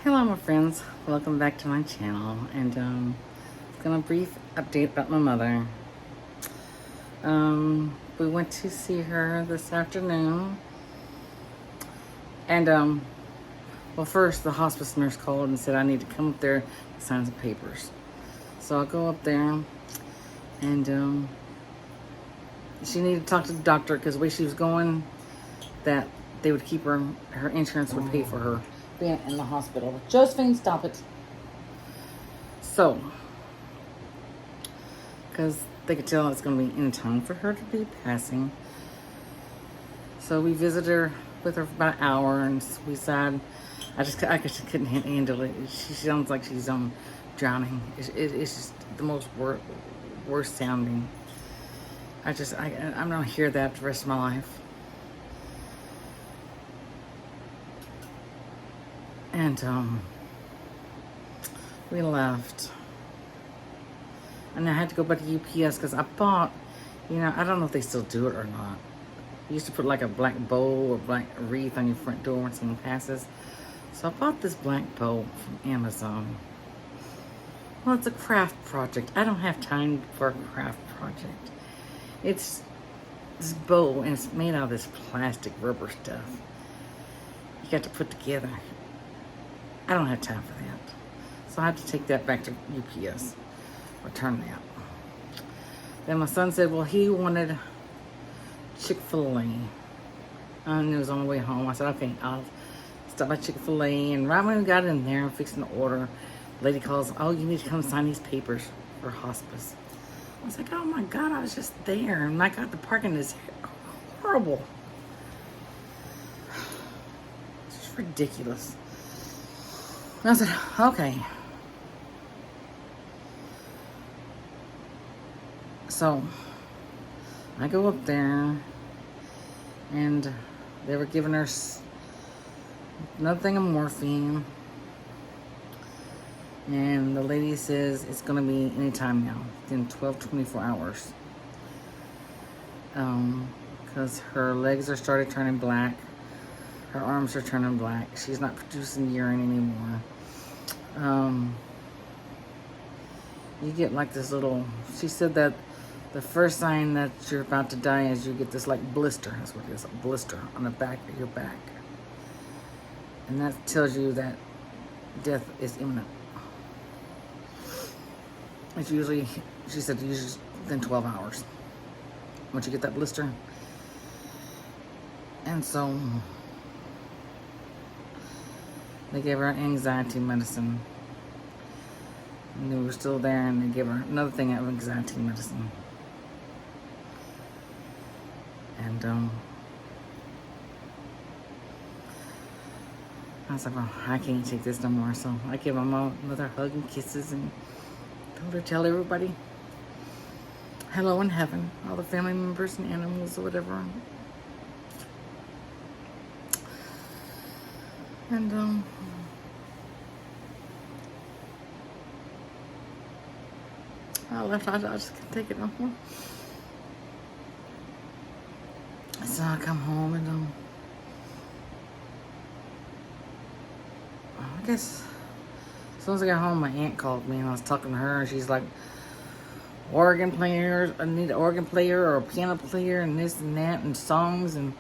Hello my friends, welcome back to my channel, and gonna brief update about my mother. We went to see her this afternoon, and well, first the hospice nurse called and said I need to come up there to sign some papers. So I'll go up there, and she needed to talk to the doctor because the way she was going, that they would keep her insurance would pay for her being in the hospital. Josephine, stop it. So, because they could tell it's going to be in time for her to be passing. So we visited her with her for about an hour, and we said, I just couldn't handle it. She sounds like she's drowning. It's just the most worst sounding. I'm gonna hear that the rest of my life. And we left. And I had to go back to UPS because I bought, I don't know if they still do it or not. You used to put like a black bow or black wreath on your front door when someone passes. So I bought this black bow from Amazon. Well, it's a craft project. I don't have time for a craft project. It's this bow, and it's made out of this plastic rubber stuff. You got to put together. I don't have time for that. So I had to take that back to UPS. Return that. Then my son said, well, he wanted Chick-fil-A. And it was on the way home. I said, okay, I'll stop by Chick-fil-A. And right when we got in there, I'm fixing to order, the lady calls, oh, you need to come sign these papers for hospice. I was like, oh my God, I was just there. And my God, the parking is horrible. It's just ridiculous. And I said, okay. So I go up there, and they were giving her another thing of morphine. And the lady says it's going to be anytime now, within 24 hours. Because her legs are started turning black. Her arms are turning black. She's not producing urine anymore. You get like this little, she said that the first sign that you're about to die is you get this like blister. That's what it is, a blister on the back of your back. And that tells you that death is imminent. It's usually, she said, usually within 12 hours. Once you get that blister. And so, they gave her anxiety medicine. And they were still there, and they gave her another thing of anxiety medicine. And I was like, well, I can't take this no more. So I gave my mom another hug and kisses, and told her to tell everybody hello in heaven, all the family members and animals or whatever. And I left. I just couldn't take it no more. So I come home, and I guess as soon as I got home, my aunt called me, and I was talking to her, and she's like, organ players, I need an organ player or a piano player, and this and that, and songs, and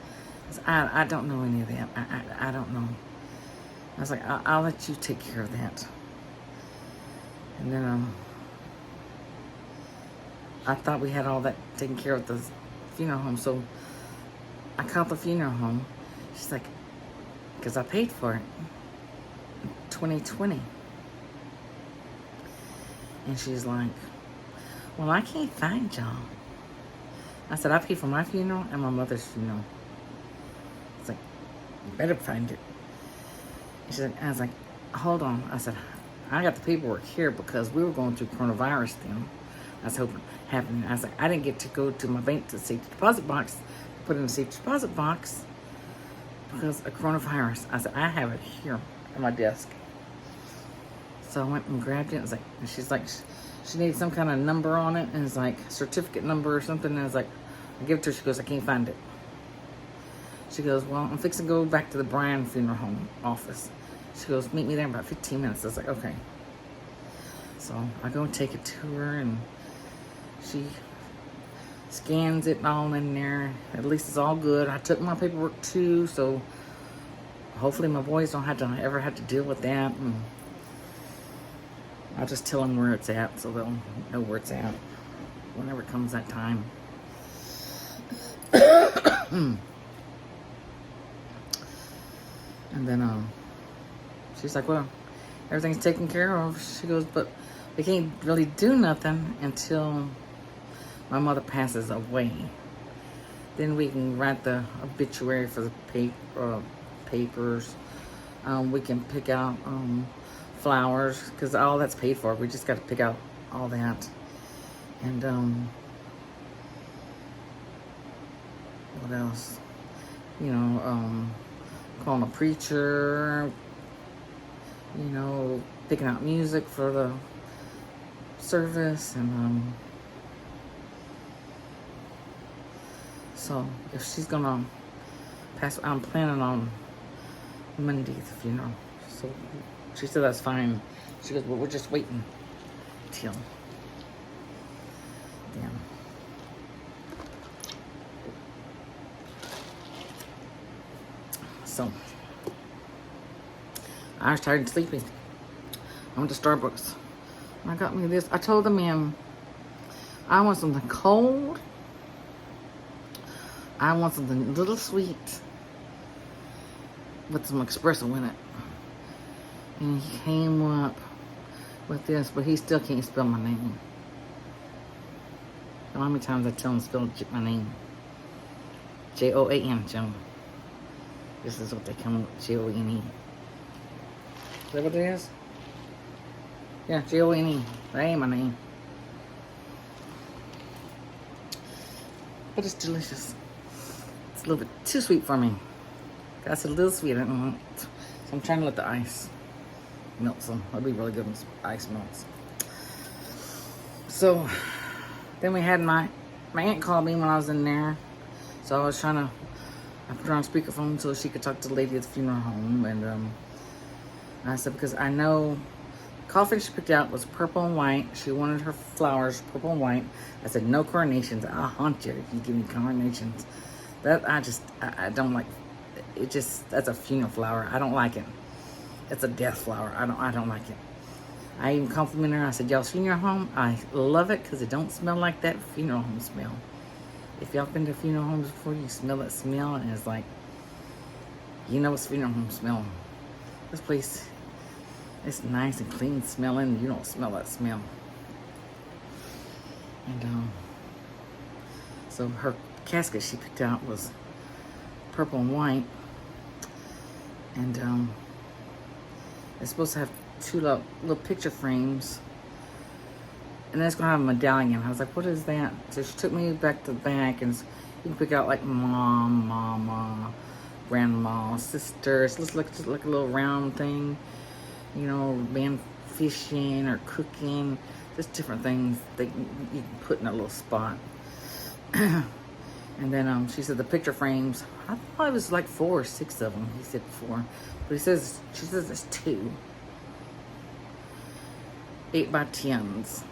I don't know any of that. I don't know. I was like, I'll let you take care of that. And then I thought we had all that taken care of at the funeral home, so I called the funeral home. She's like, because I paid for it in 2020. And she's like, well, I can't find y'all. I said, I paid for my funeral and my mother's funeral. It's like, you better find it. And she's like, I was like, hold on. I said, I got the paperwork here because we were going through coronavirus then. I was hoping happening. I was like, I didn't get to go to my bank to the safety deposit box, put in the safety deposit box because of coronavirus. I said, I have it here at my desk. So I went and grabbed it. And she's like, she needs some kind of number on it, and it's like certificate number or something. And I was like, I give it to her. She goes, I can't find it. She goes, well, I'm fixing to go back to the Bryan Funeral Home office. She goes, meet me there in about 15 minutes. I was like, okay. So I go and take it to her, and she scans it all in there. At least it's all good. I took my paperwork too, so hopefully my boys don't ever have to deal with that. And I'll just tell them where it's at, so they'll know where it's at whenever it comes that time. And then she's like, well, everything's taken care of. She goes, but we can't really do nothing until my mother passes away. Then we can write the obituary for the papers. We can pick out flowers, because all that's paid for. We just got to pick out all that. And what else? You know, calling a preacher, you know, picking out music for the service, and so if she's gonna pass, I'm planning on Monday the funeral. So she said that's fine. She goes, well, we're just waiting till then. So I was tired and sleepy. I went to Starbucks. I got me this. I told the man I want something cold. I want something a little sweet with some espresso in it. And he came up with this, but he still can't spell my name. How many times I tell him to spell my name? Joan, Joan. This is what they come with, Jone. Is that what it is? Yeah, Jone. That ain't my name. But it's delicious. It's a little bit too sweet for me. That's a little sweet. I don't want it. So I'm trying to let the ice melt some. That'd be really good when ice melts. So then we had my aunt called me when I was in there. So I was trying to, I put her on speakerphone so she could talk to the lady at the funeral home. And I said, because I know the coffin she picked out was purple and white. She wanted her flowers purple and white. I said, no carnations. I'll haunt you if you give me carnations. That I don't like. It just, that's a funeral flower. I don't like it. It's a death flower. I don't like it. I even complimented her. I said, y'all's funeral home, I love it because it don't smell like that funeral home smell. If y'all been to funeral homes before, you smell that smell, and it's like, you know it's funeral home smell. This place, it's nice and clean smelling. You don't smell that smell. And so her casket she picked out was purple and white, and it's supposed to have two little picture frames, and then it's gonna have a medallion. I was like, what is that? So she took me back to the back, and you can pick out like mom, mama, grandma, sister. It looks like a little round thing, you know, man fishing or cooking, just different things that you can put in a little spot. And then she said the picture frames, I thought it was like 4 or 6 of them. He said 4, but she says it's 2, 8 by 10s.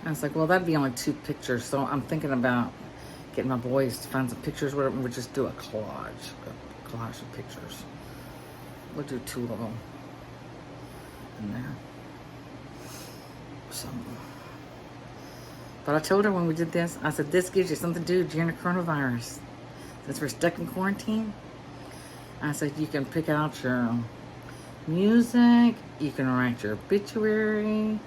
I was like, well, that'd be only 2 pictures. So I'm thinking about getting my boys to find some pictures, whatever, and we'll just do a collage of pictures. We'll do 2 of them in there. So, but I told her when we did this, I said, this gives you something to do during the coronavirus. Since we're stuck in quarantine, I said, you can pick out your music, you can write your obituary.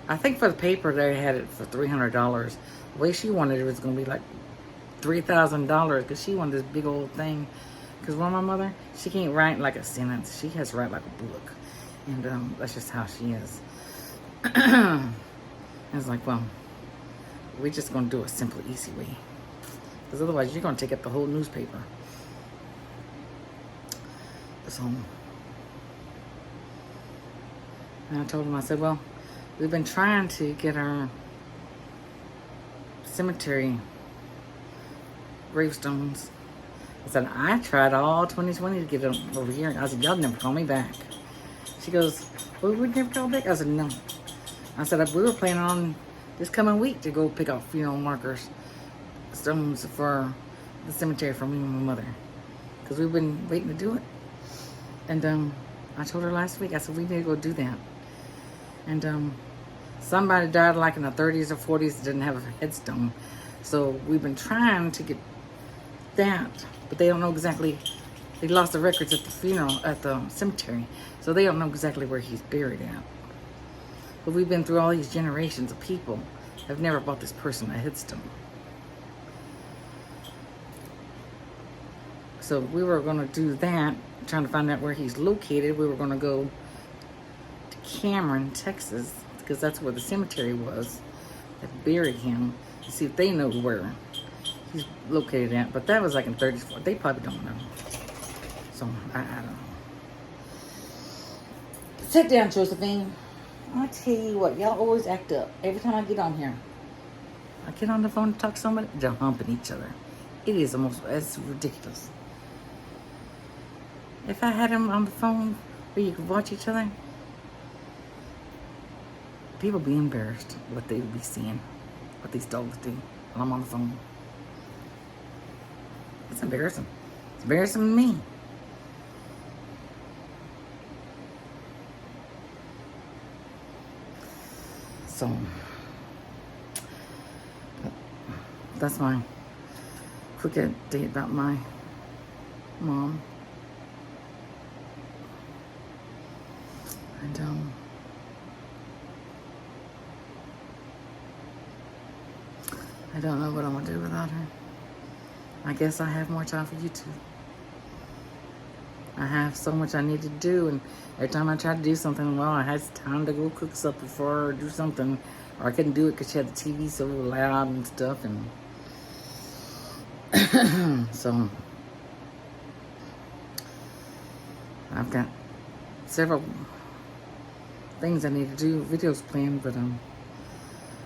I think for the paper, they had it for $300. The way she wanted it was going to be like $3,000 because she wanted this big old thing. Because my mother, she can't write like a sentence. She has to write like a book. And that's just how she is. I was like, well, we're just going to do a simple, easy way. Because otherwise, you're going to take up the whole newspaper. So, and I told him, I said, well, we've been trying to get our cemetery gravestones I said, I tried all 2020 to get him over here. I said, y'all never call me back. She goes, well, we never call back. I said, no. I said, we were planning on this coming week to go pick out funeral markers, stones for the cemetery for me and my mother. Because we've been waiting to do it. And I told her last week, I said, we need to go do that. And somebody died like in the 30s or 40s, didn't have a headstone. So we've been trying to get that, but they don't know exactly. They lost the records at the funeral, at the cemetery. So they don't know exactly where he's buried at. But we've been through all these generations of people have never bought this person a headstone. So we were going to do that, trying to find out where he's located. We were going to go to Cameron, Texas, because that's where the cemetery was that buried him, to see if they know where he's located at. But that was like in 30s, 40s. They probably don't know. So, I don't know. Sit down, Josephine. I tell you what, y'all always act up every time I get on here. I get on the phone to talk to somebody, they're humping each other. It is it's ridiculous. If I had them on the phone where you could watch each other, people be embarrassed what they would be seeing, what these dogs do when I'm on the phone. It's embarrassing. It's embarrassing to me. So, that's my quick update about my mom. And I don't know what I'm gonna do without her. I guess I have more time for YouTube. I have so much I need to do, and every time I try to do something, well, I had time to go cook supper for her or do something, or I couldn't do it because she had the TV so loud and stuff, and so I've got several things I need to do, videos planned, but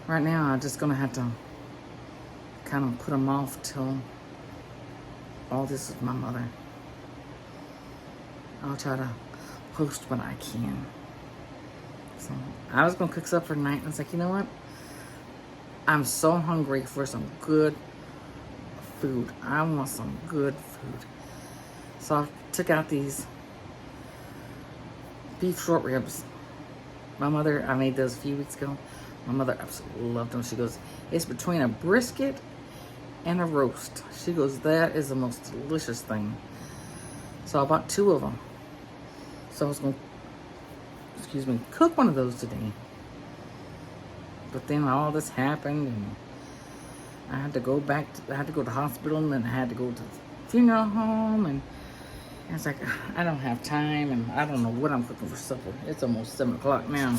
right now I'm just gonna have to kind of put them off till all this is my mother. I'll try to post when I can. So I was gonna cook supper tonight, and I was like, you know what? I'm so hungry for some good food. I want some good food. So I took out these beef short ribs. My mother, I made those a few weeks ago. My mother absolutely loved them. She goes, it's between a brisket and a roast. She goes, that is the most delicious thing. So I bought 2 of them. So I was going to, cook one of those today. But then all this happened, and I had to go I had to go to the hospital, and then I had to go to the funeral home, and it's like, I don't have time, and I don't know what I'm cooking for supper. It's almost 7 o'clock now.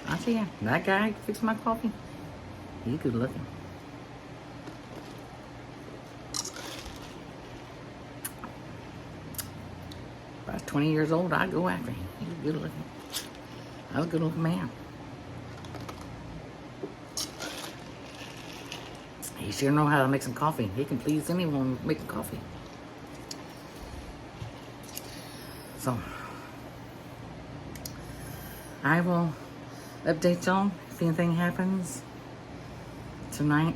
I tell you, that guy who fixed my coffee, he's good looking. If I was 20 years old, I'd go after him. He's good looking. I was a good looking man. He sure know how to make some coffee. He can please anyone making coffee. So, I will update y'all if anything happens tonight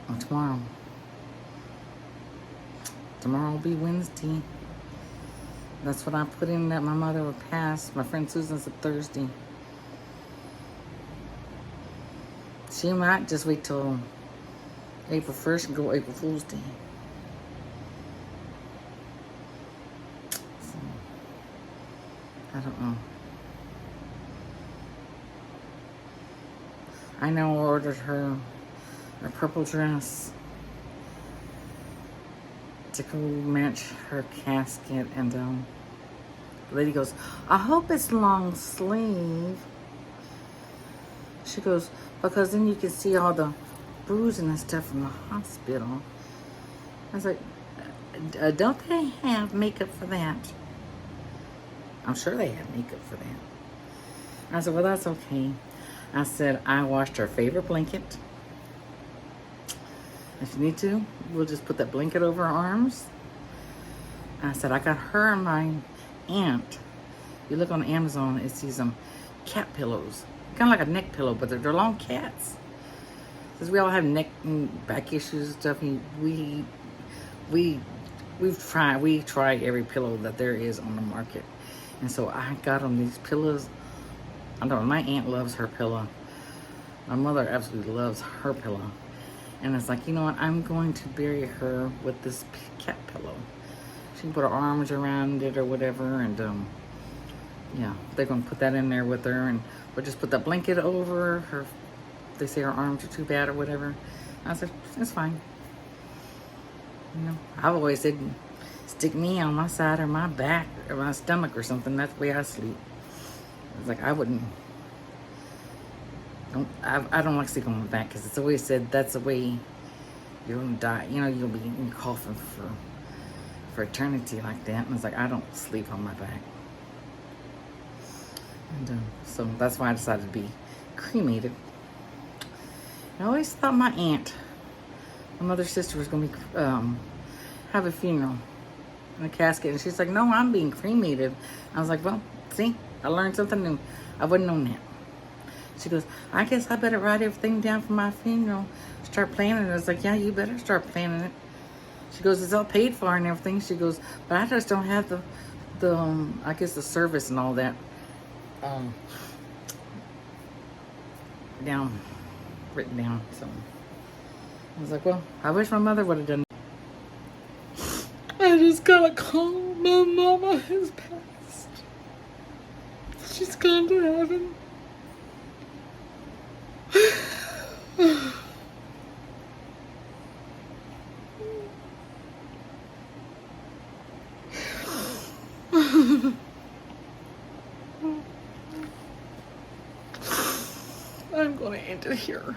or tomorrow. Tomorrow will be Wednesday. That's what I put in that my mother would pass. My friend Susan said Thursday. She might just wait till April 1st and go April Fool's Day. So, I don't know. I know I ordered her a purple dress to go match her casket, and the lady goes, I hope it's long sleeve. She goes, because then you can see all the bruising and stuff from the hospital. I was like, don't they have makeup for that? I'm sure they have makeup for that. I said, well, that's okay. I said, I washed her favorite blanket. If you need to, we'll just put that blanket over her arms. I said, I got her and my aunt. You look on Amazon, it's these cat pillows. Kind of like a neck pillow, but they're long cats. Because we all have neck and back issues and stuff. And we try every pillow that there is on the market. And so I got them these pillows. I don't know, my aunt loves her pillow. My mother absolutely loves her pillow. And it's like, you know what, I'm going to bury her with this cat pillow. She can put her arms around it or whatever, and yeah, they're gonna put that in there with her, and we'll just put that blanket over her. They say her arms are too bad or whatever. I said, it's fine. You know, I've always said, stick me on my side or my back or my stomach or something. That's the way I sleep. It's like, I wouldn't. I don't like sleeping on my back because it's always said that's the way you're gonna die. You know, you'll be in your coffin for eternity like that. And it's like, I don't sleep on my back. And so that's why I decided to be cremated. I always thought my aunt, my mother's sister, was gonna be have a funeral in a casket, and she's like, no, I'm being cremated. I was like, well, see, I learned something new. I wouldn't known that. She goes, I guess I better write everything down for my funeral. Start planning it. I was like, yeah, you better start planning it. She goes, it's all paid for and everything. She goes, but I just don't have the I guess the service and all that written down. So I was like, well, I wish my mother would have done it. I just got a call. My mama has passed. She's gone to heaven. I'm gonna end it here.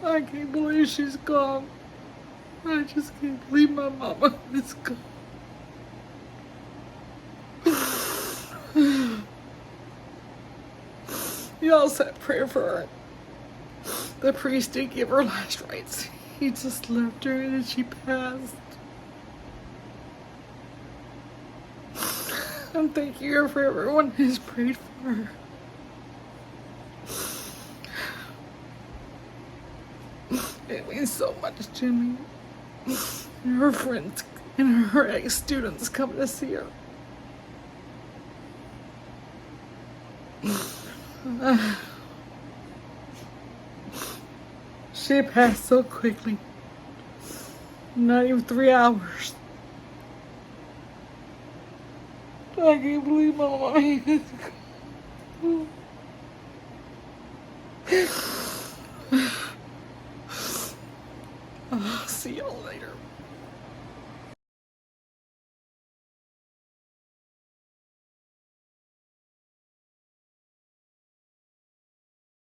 I can't believe she's gone. I just can't believe my mama is gone. Y'all said prayer for her. The priest did give her last rites. He just left her and then she passed. And thank you for everyone who's prayed for her. It means so much to me. And her friends and her ex-students come to see her. She passed so quickly. Not even 3 hours. I can't believe my mom is gone. I'll see y'all later.